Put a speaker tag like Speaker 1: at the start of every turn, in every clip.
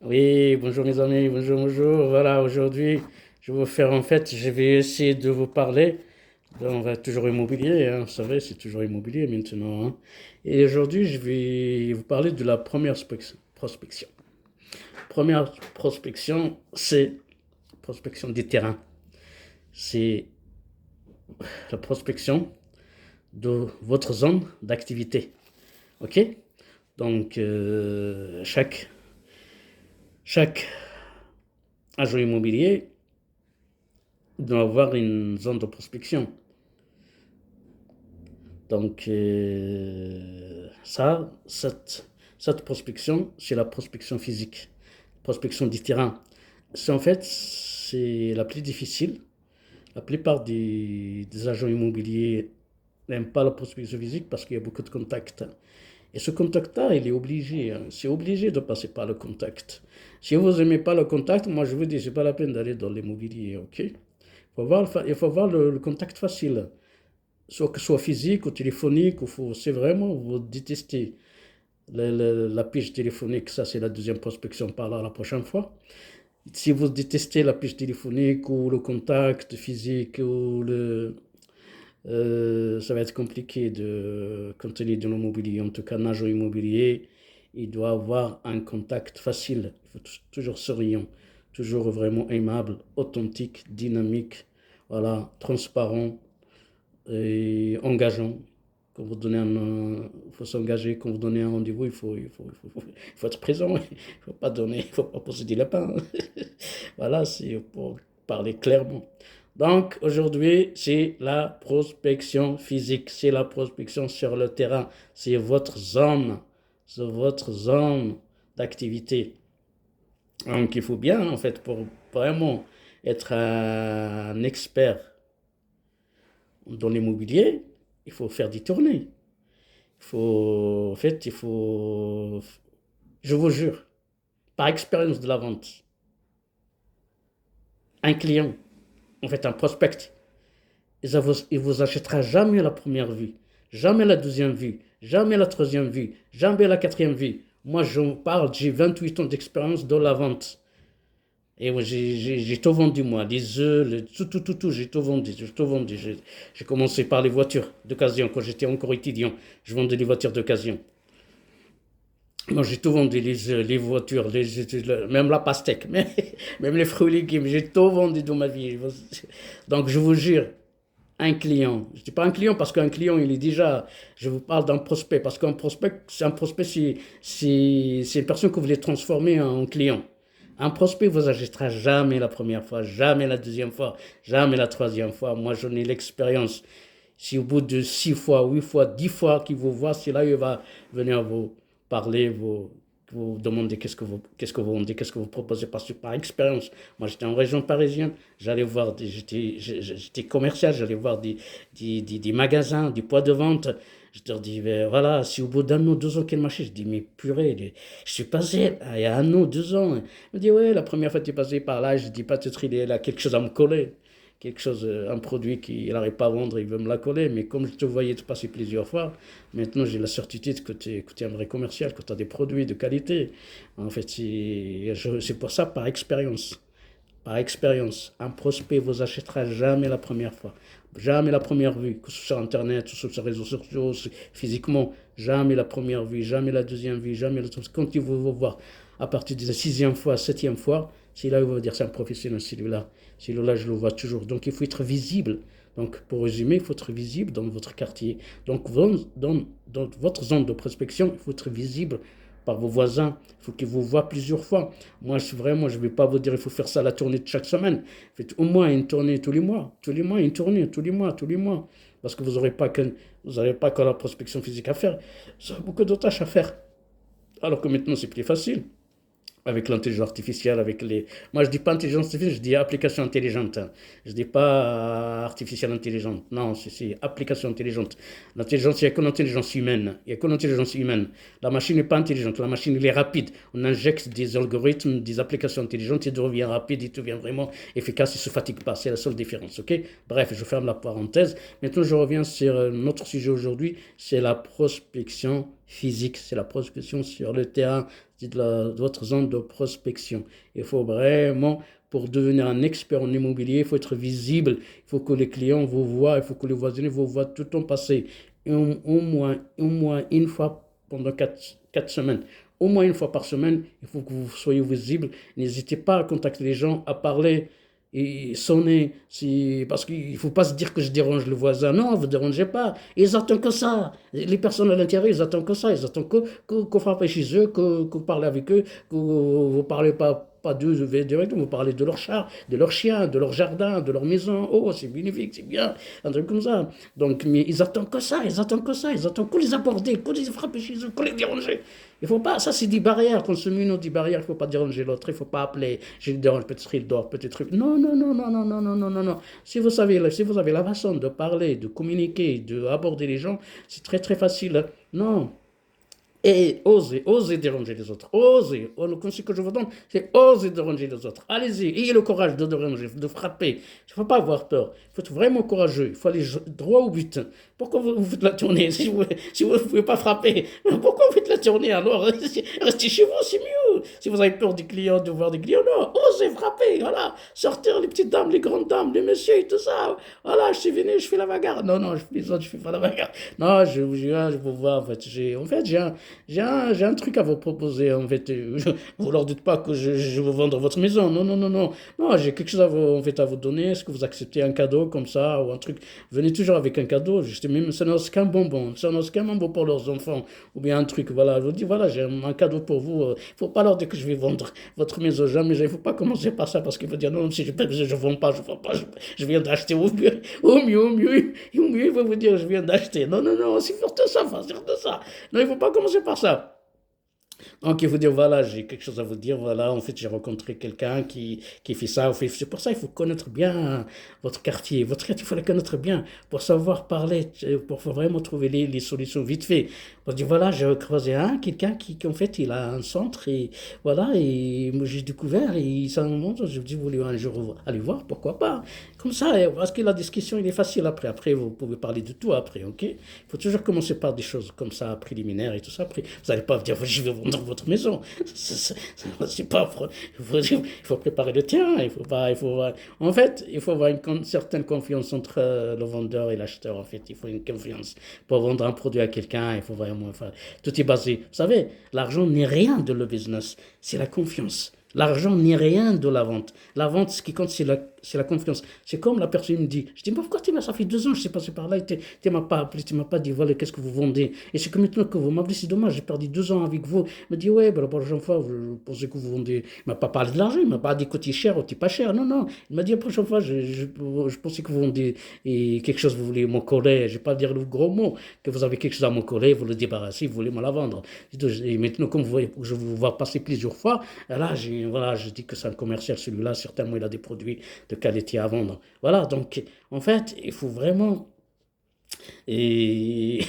Speaker 1: Oui, bonjour mes amis, bonjour, bonjour. Voilà, aujourd'hui, je vais essayer de vous parler. On va toujours immobilier, hein, vous savez, c'est toujours immobilier maintenant, hein. Et aujourd'hui, je vais vous parler de la première prospection. Première prospection, c'est prospection des terrains. C'est la prospection de votre zone d'activité. OK? Donc, chaque agent immobilier doit avoir une zone de prospection. Donc, cette prospection, c'est la prospection physique, prospection du terrain. C'est la plus difficile. La plupart des agents immobiliers n'aiment pas la prospection physique parce qu'il y a beaucoup de contacts. Et ce contact-là, il est obligé, hein. C'est obligé de passer par le contact. Si vous n'aimez pas le contact, moi je vous dis, c'est pas la peine d'aller dans l'immobilier, ok? Il faut voir le contact facile, soit que ce soit physique ou téléphonique, c'est vraiment, vous détestez la pige téléphonique, ça c'est la deuxième prospection, par là la prochaine fois. Si vous détestez la pige téléphonique ou le contact physique ça va être compliqué de continuer dans l'immobilier. En tout cas, un agent immobilier, il doit avoir un contact facile. Il faut toujours souriant, toujours vraiment aimable, authentique, dynamique, voilà, transparent et engageant. Quand vous donnez il faut s'engager. Quand vous donnez un rendez-vous, il faut être présent. Il ne faut pas donner, il ne faut pas poser des lapins. Voilà, c'est pour parler clairement. Donc aujourd'hui, c'est la prospection physique, c'est la prospection sur le terrain, c'est votre zone d'activité. Donc il faut bien, en fait, pour vraiment être un expert dans l'immobilier, il faut faire des tournées. Il faut, je vous jure, par expérience de la vente, un client, en fait, un prospect, il vous achètera jamais la première vue, jamais la deuxième vue, jamais la troisième vue, jamais la quatrième vue. Moi, je parle, j'ai 28 ans d'expérience dans la vente. Et moi, j'ai tout vendu, moi. Les œufs, tout, j'ai tout vendu. J'ai tout vendu. J'ai commencé par les voitures d'occasion. Quand j'étais encore étudiant, je vendais les voitures d'occasion. Moi, j'ai tout vendu, les voitures, même la pastèque, même les fruits et légumes. J'ai tout vendu dans ma vie. Donc, je vous jure, un client. Je ne dis pas un client parce qu'un client, il est déjà. Je vous parle d'un prospect. Parce qu'un prospect, c'est une personne que vous voulez transformer en client. Un prospect vous achètera jamais la première fois, jamais la deuxième fois, jamais la troisième fois. Moi, j'en ai l'expérience. Si au bout de 6 fois, 8 fois, 10 fois qu'il vous voit, c'est là il va venir vous parler, vous demander qu'est-ce que vous vendez, qu'est-ce que vous proposez par expérience. Moi, j'étais en région parisienne, j'allais voir, j'étais commercial, j'allais voir des magasins, des poids de vente. Je leur dis, ben, voilà, si au bout d'un an, 2 ans qu'elle marchait, je dis, mais purée, je suis passé il y a un an, 2 ans. Il me dit, ouais, la première fois que tu es passé par là, je dis, peut-être il a quelque chose à me coller. Quelque chose, un produit qu'il n'arrive pas à vendre, il veut me la coller. Mais comme je te voyais te passer plusieurs fois, maintenant j'ai la certitude que tu es un vrai commercial, que tu as des produits de qualité. En fait, c'est pour ça, par expérience. Par expérience, un prospect vous achètera jamais la première fois. Jamais la première vue, que ce soit sur Internet, sur les réseaux sociaux, physiquement. Jamais la première vue, jamais la deuxième vue, jamais la troisième. Quand il va vous voir à partir de la sixième fois, septième fois, c'est là où il va dire c'est un professionnel, celui-là. Celui-là, je le vois toujours. Donc, il faut être visible. Donc, pour résumer, il faut être visible dans votre quartier. Donc, dans votre zone de prospection, il faut être visible par vos voisins. Il faut qu'ils vous voient plusieurs fois. Moi, vraiment, je ne vais pas vous dire il faut faire ça la tournée de chaque semaine. Faites au moins une tournée tous les mois. Tous les mois, une tournée, tous les mois, tous les mois. Parce que vous n'aurez pas que la prospection physique à faire. Vous aurez beaucoup d'autres tâches à faire. Alors que maintenant, c'est plus facile avec l'intelligence artificielle, avec les... Moi, je dis pas intelligence artificielle, je dis application intelligente, hein. Je dis pas artificielle intelligente. Non, c'est application intelligente. L'intelligence, il n'y a que l'intelligence humaine. Il n'y a que l'intelligence humaine. La machine n'est pas intelligente. La machine, elle est rapide. On injecte des algorithmes, des applications intelligentes, il devient rapide, il devient vraiment efficace, il ne se fatigue pas. C'est la seule différence, ok? Bref, je ferme la parenthèse. Maintenant, je reviens sur notre sujet aujourd'hui. C'est la prospection physique. C'est la prospection sur le terrain. c'est de votre zone de prospection. Il faut vraiment, pour devenir un expert en immobilier, il faut être visible, il faut que les clients vous voient, il faut que les voisins vous voient tout le temps passer. Au moins une fois pendant 4 semaines. Au moins une fois par semaine, il faut que vous soyez visible. N'hésitez pas à contacter les gens, à parler et sonner. Parce qu'il ne faut pas se dire que je dérange le voisin. Non, vous ne dérangez pas. Ils attendent que ça. Les personnes à l'intérieur, ils attendent que ça. Ils attendent qu'on frappe chez eux, que vous parlez avec eux, que vous ne parlez pas d'eux directement, vous parlez de leur chat, de leur chien, de leur jardin, de leur maison. Oh, c'est bénéfique, c'est bien. Un truc comme ça. Donc, mais ils attendent que ça, ils attendent que ça, ils attendent qu'on les aborder, qu'on les frappe chez eux, qu'on les dérange. Il faut pas, ça c'est des barrières, qu'on se met nos des barrières, il ne faut pas déranger l'autre, il ne faut pas appeler, je le dérange, peut-être il dort, peut-être. Non, non, non, non, non, non, non, non, non, non. Si vous avez la façon de parler, de communiquer, d'aborder les gens, c'est très très facile. Non. Et osez déranger les autres. Osez. Le conseil que je vous donne, c'est osez déranger les autres. Allez-y, ayez le courage de déranger, de frapper. Il ne faut pas avoir peur. Il faut être vraiment courageux. Il faut aller droit au but. Pourquoi vous faites la tournée si vous ne pouvez pas frapper? Pourquoi vous faites la tournée alors? Restez chez vous, c'est mieux. Si vous avez peur des clients, de voir des clients, non, osez frapper. Voilà. Sortir les petites dames, les grandes dames, les messieurs et tout ça. Voilà, je suis venu, je fais la bagarre. Non, non, je plaisante, je fais pas la bagarre. Non, je vous vois, en fait. J'ai un truc à vous proposer, en fait. Vous leur dites pas que je vais vous vendre votre maison. Non, non, non, non. Non, j'ai quelque chose en fait, à vous donner. Est-ce que vous acceptez un cadeau comme ça ou un truc? Venez toujours avec un cadeau. Même, ça n'est qu'un bonbon. Ça n'est qu'un bonbon pour leurs enfants. Ou bien un truc, voilà. Je vous dis, voilà, j'ai un cadeau pour vous. Il faut pas leur dire que je vais vendre votre maison. Jamais. Il faut pas commencer par ça parce qu'ils vont dire, non, si je vends pas, je viens d'acheter. Au mieux, il va vous dire, je viens d'acheter. Non, non, non, c'est surtout ça, c'est surtout ça. Non, il ne faut pas commencer par ça. Donc, il faut dire, voilà, j'ai quelque chose à vous dire. Voilà, en fait, j'ai rencontré quelqu'un qui fait ça. C'est pour ça qu'il faut connaître bien votre quartier. Votre quartier, il faut le connaître bien pour savoir parler, pour vraiment trouver les solutions vite fait. Pour dire, voilà, j'ai croisé quelqu'un en fait, il a un centre et voilà, et moi, j'ai découvert et ça me montre. Je me dis, vous voulez un jour aller voir, pourquoi pas? Comme ça, parce que la discussion, il est facile après. Après, vous pouvez parler de tout après, ok? Il faut toujours commencer par des choses comme ça, préliminaires et tout ça. Après, vous n'allez pas dire, je vais vendre votre maison. C'est pas. Il faut préparer le terrain. En fait, il faut avoir une certaine confiance entre le vendeur et l'acheteur. En fait, il faut une confiance. Pour vendre un produit à quelqu'un, il faut vraiment. Enfin, tout est basé. Vous savez, l'argent n'est rien de le business. C'est la confiance. L'argent n'est rien de la vente. La vente, ce qui compte, c'est la confiance. C'est comme la personne me dit, je dis, mais pourquoi ça fait 2 ans, je suis passé par là, et tu m'as pas appelé, tu m'as pas dit, voilà, qu'est-ce que vous vendez? Et c'est que maintenant que vous m'appelez, c'est dommage, j'ai perdu 2 ans avec vous. Il me dit, ouais, ben, la prochaine fois, je pensais que vous vendez. Il m'a pas parlé de l'argent, il m'a pas dit que tu es cher ou tu es pas cher. Non, non. Il m'a dit, la prochaine fois, je pensais que vous vendez et quelque chose, vous voulez m'en coller. Je vais pas dire le gros mot, que vous avez quelque chose à m'en coller, vous le débarrassez, vous voulez me la vendre. Et maintenant, comme je vous vois passer plusieurs fois, là, voilà, je dis que c'est un commercial, celui-là, certainement, il a des produits de qualité à vendre. Voilà, donc, en fait, il faut vraiment. Et il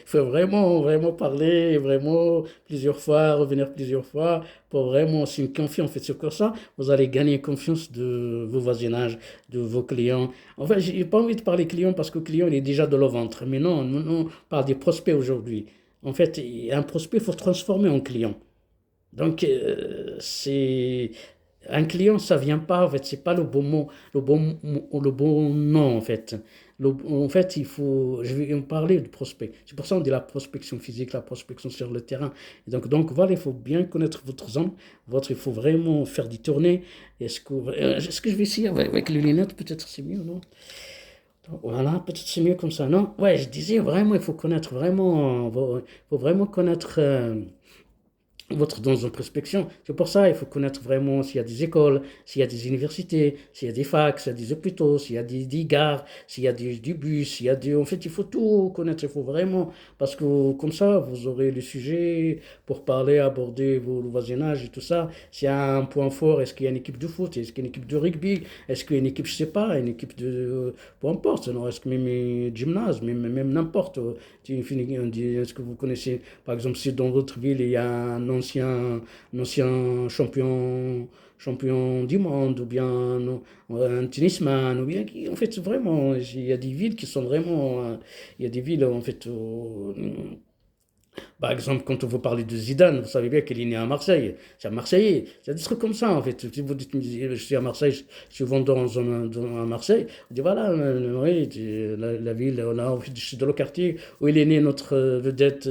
Speaker 1: faut vraiment, vraiment parler, vraiment plusieurs fois, revenir plusieurs fois, pour vraiment, c'est une confiance. En fait, sur ça, vous allez gagner confiance de vos voisinages, de vos clients. En fait, j'ai pas envie de parler client parce que le client, il est déjà de leur ventre. Mais non, on parle des prospects aujourd'hui. En fait, un prospect, il faut se transformer en client. Donc, c'est un client, ça vient pas, en fait, c'est pas le bon mot, le bon nom, en fait. En fait, je vais en parler du prospect. C'est pour ça qu'on dit la prospection physique, la prospection sur le terrain. Et donc voilà, il faut bien connaître votre zone. Il faut vraiment faire des tournées. Est-ce que je vais essayer avec les lunettes, peut-être c'est mieux, non? Voilà, peut-être c'est mieux comme ça, non? Ouais, je disais vraiment, il faut connaître vraiment, il faut vraiment connaître. Votre dans une prospection. C'est pour ça il faut connaître vraiment s'il y a des écoles, s'il y a des universités, s'il y a des facs, s'il y a des hôpitaux, s'il y a des gares, s'il y a du bus, s'il y a en fait, il faut tout connaître, il faut vraiment, parce que comme ça, vous aurez le sujet pour parler, aborder le voisinage et tout ça. S'il y a un point fort, est-ce qu'il y a une équipe de foot, est-ce qu'il y a une équipe de rugby, est-ce qu'il y a une équipe, je sais pas, une équipe de, peu importe, non, est-ce que même gymnase, même n'importe, est-ce que vous connaissez, par exemple, si dans votre ville, il y a un ancien champion du monde, ou bien un tennisman, ou bien en fait, vraiment, il y a des villes qui sont vraiment, il y a des villes, en fait, Par exemple, quand vous parlez de Zidane, vous savez bien qu'il est né à Marseille. C'est un Marseillais. C'est des trucs comme ça, en fait. Si vous dites, je suis à Marseille, je suis vendeur à Marseille, vous dites, voilà, oui, la ville, je suis dans le quartier où il est né, notre vedette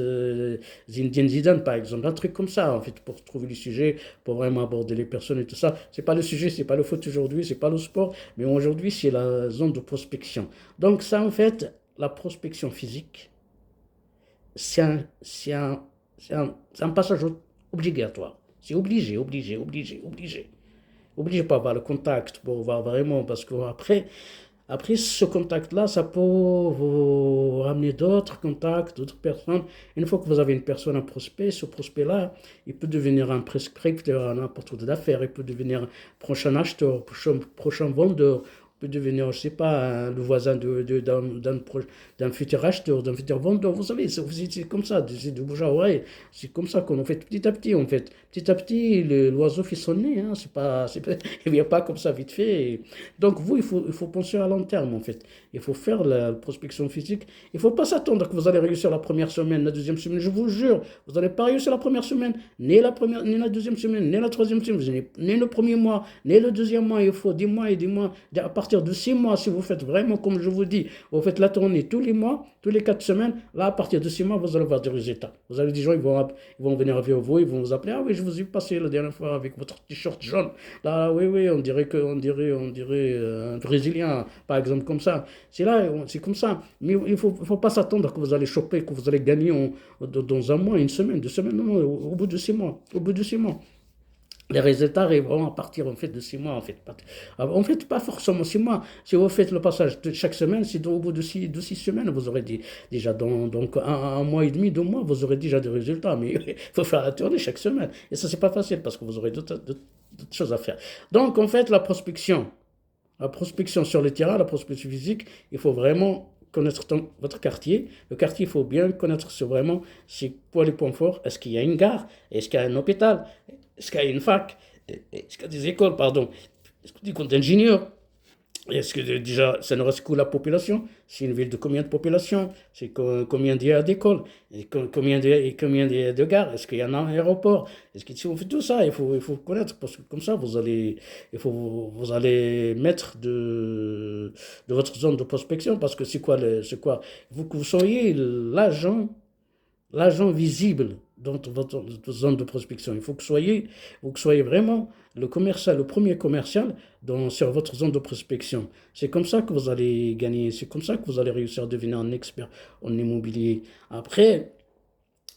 Speaker 1: Zinedine Zidane, par exemple. Un truc comme ça, en fait, pour trouver le sujet, pour vraiment aborder les personnes et tout ça. C'est pas le sujet, c'est pas le foot aujourd'hui, c'est pas le sport, mais aujourd'hui, c'est la zone de prospection. Donc, ça, en fait, la prospection physique, c'est un, c'est un, c'est un passage obligatoire. C'est obligé, obligé, obligé, obligé. Obligé pour avoir le contact, pour voir vraiment, parce qu'après, après ce contact-là, ça peut vous ramener d'autres contacts, d'autres personnes. Une fois que vous avez une personne, un prospect, ce prospect-là, il peut devenir un prescripteur à n'importe où d'affaires, il peut devenir un prochain acheteur, prochain vendeur, peut devenir, je sais pas, le voisin d'un futur acheteur, d'un futur vendeur. Vous savez, c'est comme ça, c'est de bouche à oreille. C'est comme ça qu'on en fait petit à petit. En fait, petit à petit, l'oiseau fait son nez. Hein, il vient pas comme ça vite fait. Donc vous, il faut penser à long terme en fait. Il faut faire la prospection physique. Il ne faut pas s'attendre que vous allez réussir la première semaine, la deuxième semaine. Je vous jure, vous n'allez pas réussir la première semaine, ni la deuxième semaine, ni la troisième semaine, ni le premier mois, ni le deuxième mois. Il faut 10 mois et 10 mois. À partir de 6 mois, si vous faites vraiment comme je vous dis, vous faites la tournée tous les mois, tous les 4 semaines, là, à partir de 6 mois, vous allez voir des résultats. Vous avez des gens, ils vont venir vers vous, ils vont vous appeler. Ah oui, je vous ai passé la dernière fois avec votre t-shirt jaune. Là, oui, oui, on dirait un Brésilien, par exemple, comme ça. C'est comme ça. Mais il faut pas s'attendre que vous allez choper, que vous allez gagner dans un mois, une semaine, 2 semaines. Non, non, au bout de 6 mois. Au bout de 6 mois. Les résultats arriveront à partir en fait de 6 mois en fait. En fait, pas forcément 6 mois. Si vous faites le passage de chaque semaine, c'est au bout de six semaines, vous aurez déjà donc un mois et demi, 2 mois, vous aurez déjà des résultats. Mais il faut faire la tournée chaque semaine. Et ça, c'est pas facile parce que vous aurez d'autres choses à faire. Donc en fait, la prospection sur le terrain, la prospection physique, il faut vraiment connaître votre quartier. Le quartier, il faut bien connaître vraiment c'est quoi les points forts. Est-ce qu'il y a une gare? Est-ce qu'il y a un hôpital? Est-ce qu'il y a une fac? Est-ce qu'il y a des écoles, pardon? Est-ce qu'il y a des comptes d'ingénieurs? Est-ce que déjà, ça ne reste que la population? C'est une ville de combien de population? C'est combien il y a d'écoles? Et combien il y a de gares? Est-ce qu'il y en a un aéroport? Est-ce que si on fait tout ça, il faut connaître, parce que comme ça, vous allez mettre de votre zone de prospection, parce que c'est quoi? Il faut que vous soyez l'agent visible dans votre zone de prospection. Il faut que soyez vraiment le commercial, le premier commercial sur votre zone de prospection. C'est comme ça que vous allez gagner, c'est comme ça que vous allez réussir à devenir un expert en immobilier. Après,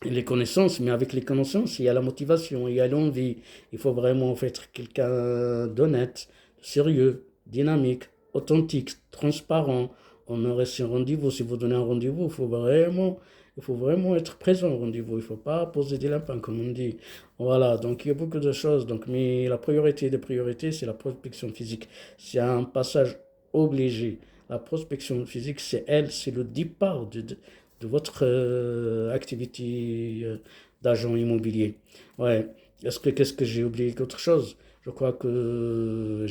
Speaker 1: les connaissances, mais avec les connaissances, il y a la motivation, il y a l'envie. Il faut vraiment être quelqu'un d'honnête, sérieux, dynamique, authentique, transparent. On aurait un rendez-vous. Si vous donnez un rendez-vous, il faut vraiment être présent au rendez-vous. Il ne faut pas poser des lapins, comme on dit. Voilà, donc il y a beaucoup de choses. Donc, mais la priorité des priorités, c'est la prospection physique. C'est un passage obligé. La prospection physique, c'est le départ de votre activité d'agent immobilier. Ouais. Qu'est-ce que j'ai oublié qu'autre chose? Je crois que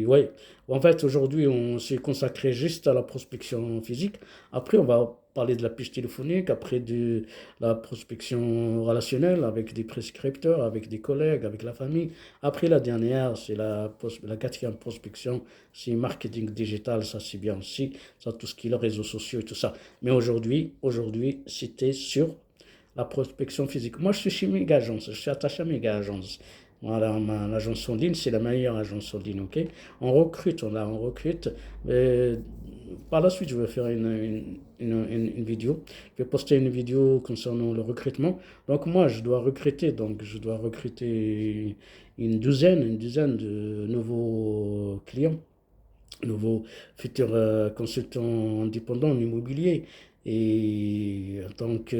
Speaker 1: ouais. En fait, aujourd'hui, on s'est consacré juste à la prospection physique. Après, on va parler de la piste téléphonique, après de la prospection relationnelle avec des prescripteurs, avec des collègues, avec la famille. Après, la dernière, c'est la quatrième prospection, c'est marketing digital, ça c'est bien aussi, ça tout ce qui est les réseaux sociaux et tout ça. Mais aujourd'hui, c'était sur la prospection physique. Moi, je suis chez Mega Agence, je suis attaché à Mega Agence. Voilà, l'agence en ligne, c'est la meilleure agence en ligne, ok? On recrute. Par la suite, je vais faire une vidéo. Je vais poster une vidéo concernant le recrutement. Donc, moi, je dois recruter une dizaine de nouveaux clients, nouveaux futurs consultants indépendants en immobilier. Et donc,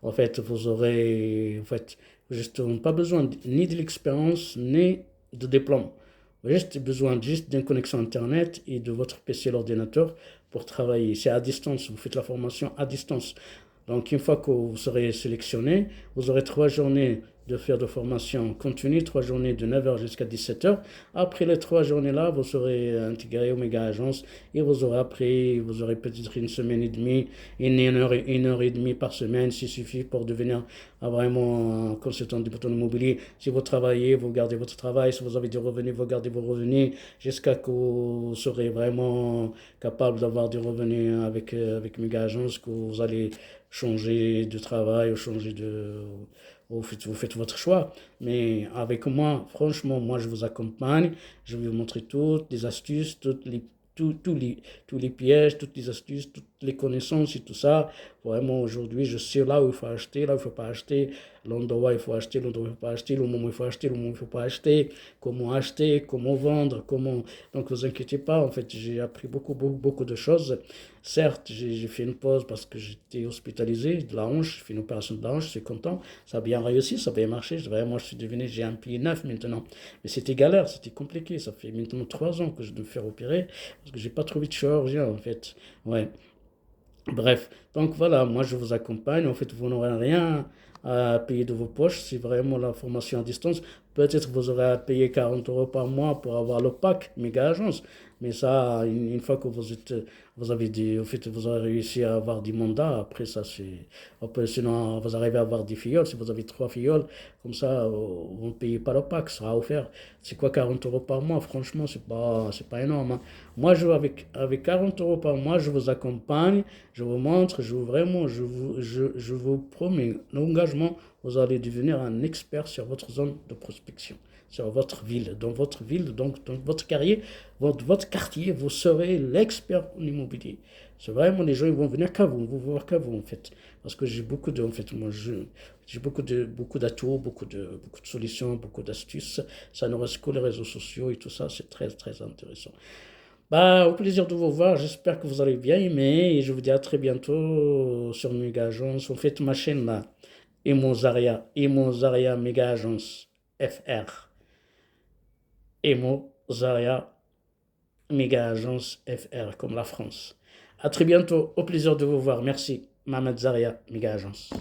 Speaker 1: en fait, vous aurez, en fait, justement, pas besoin ni de l'expérience, ni de diplôme. Juste besoin juste d'une connexion Internet et de votre PC, l'ordinateur, pour travailler. C'est à distance, vous faites la formation à distance. Donc, une fois que vous serez sélectionné, vous aurez 3 journées de faire de formation continue, 3 journées de 9h jusqu'à 17h. Après les 3 journées-là, vous serez intégré au méga agence et vous aurez appris, vous aurez peut-être une semaine et demie, une heure et demie par semaine, s'il suffit pour devenir vraiment un consultant du bâton immobilier. Si vous travaillez, vous gardez votre travail. Si vous avez des revenus, vous gardez vos revenus jusqu'à que vous serez vraiment capable d'avoir des revenus avec méga agence, que vous allez changer de travail ou changer de vous faites votre choix. Mais avec moi, franchement, moi, je vous accompagne. Je vais vous montrer toutes les astuces, tous les pièges, toutes les astuces, toutes les connaissances et tout ça. Vraiment, aujourd'hui, je sais là où il faut acheter, là où il ne faut pas acheter, l'endroit où il faut acheter, l'endroit où il ne faut pas acheter, le moment où il faut acheter, le moment où il ne faut pas acheter, comment vendre, comment... Donc, ne vous inquiétez pas, en fait, j'ai appris beaucoup de choses. Certes, j'ai fait une pause parce que j'étais hospitalisé de la hanche, j'ai fait une opération de la hanche, je suis content, ça a bien réussi, ça a bien marché. Vraiment, j'ai un pied neuf maintenant. Mais c'était galère, c'était compliqué, ça fait maintenant 3 ans que je dois me faire opérer parce que j'ai pas trouvé de chirurgien, en fait. Ouais. Bref, donc voilà, moi je vous accompagne. En fait, vous n'aurez rien à payer de vos poches. C'est vraiment la formation à distance. Peut-être vous aurez à payer 40 € par mois pour avoir le pack méga agence. Mais ça, une fois que vous avez en fait, vous avez réussi à avoir des mandats, après ça, sinon vous arrivez à avoir des filleuls. Si vous avez 3 filleuls, comme ça, vous ne payez pas le pack, ça sera offert. C'est quoi 40 € par mois? Franchement, c'est pas énorme, hein. Moi, avec 40 € par mois, je vous accompagne. Je vous montre, je vous promets l'engagement, vous allez devenir un expert sur votre zone de prospection, sur votre ville, donc dans votre carrière, votre quartier, vous serez l'expert en immobilier. C'est vraiment les gens ils vont venir qu'à vous, vous voir qu'à vous en fait, parce que en fait, j'ai beaucoup d'atouts, beaucoup de solutions, beaucoup d'astuces. Ça ne reste que les réseaux sociaux et tout ça, c'est très intéressant. Bah, au plaisir de vous voir. J'espère que vous allez bien aimer et je vous dis à très bientôt sur Mega Agence. En fait, ma chaîne là, Emo Zaria Mega Agence FR. Emo Zaria Mega Agence FR, comme la France. À très bientôt. Au plaisir de vous voir. Merci. Mohamed Zaria Mega Agence.